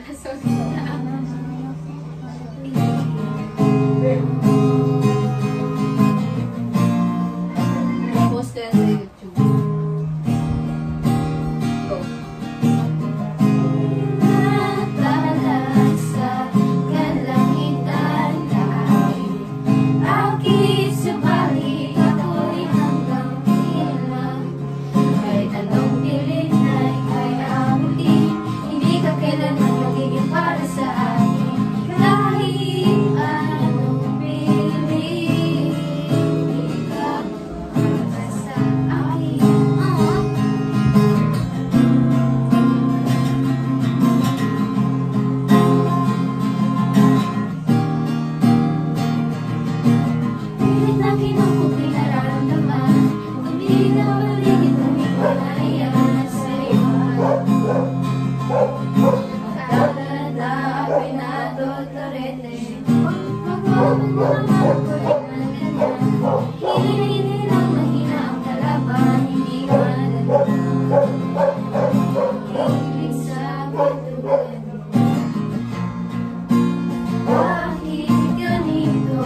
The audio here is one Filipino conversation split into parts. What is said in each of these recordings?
Post yan sa YouTube. Go. Natalag sa kalangitan dahil akit subalit ako'y hanggang kailan. Kahit anong pilit na'y kaya abutin, hindi ka kailanman magiging para sa akin. Kahit anong pilit, hindi ka para sa akin. Pilit na kinukupi nararamdaman, umilig na paligid kung di ko naiyan sa'yo. Magdadada ako'y nadodorete, magwaman mo naman ako'y nagganyan. Hili lang mahina ang kalaban, hindi madala. Ibig sa katulad mo, bakit ganito?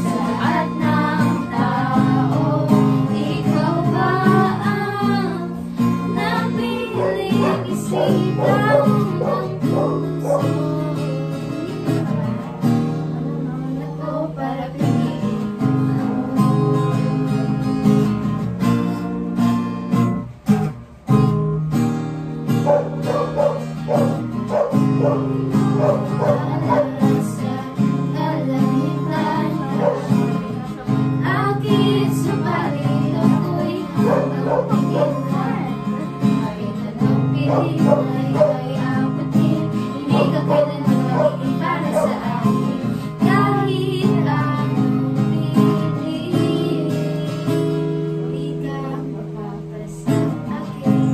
Sa lahat ng tao, ikaw ba ang napiling isipan ng puso? Ako para piliin mo. Sa kalangitan akit subalit ako'y hanggang kailan. Kahit anong pilit ay abutin, hindi ka kailanman magiging para sa akin. Kahit anong pilit, hindi ka mapapasa akin.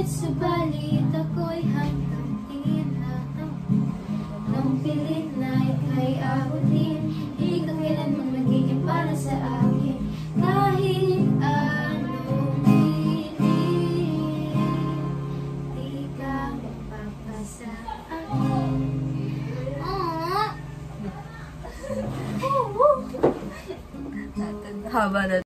Subalit ako'y hanggang ilan. Nung pilit na ika'y abutin, di ka kailanman magiging para sa akin. Kahit anong pilit, di ka mapapasa akin. Haba na.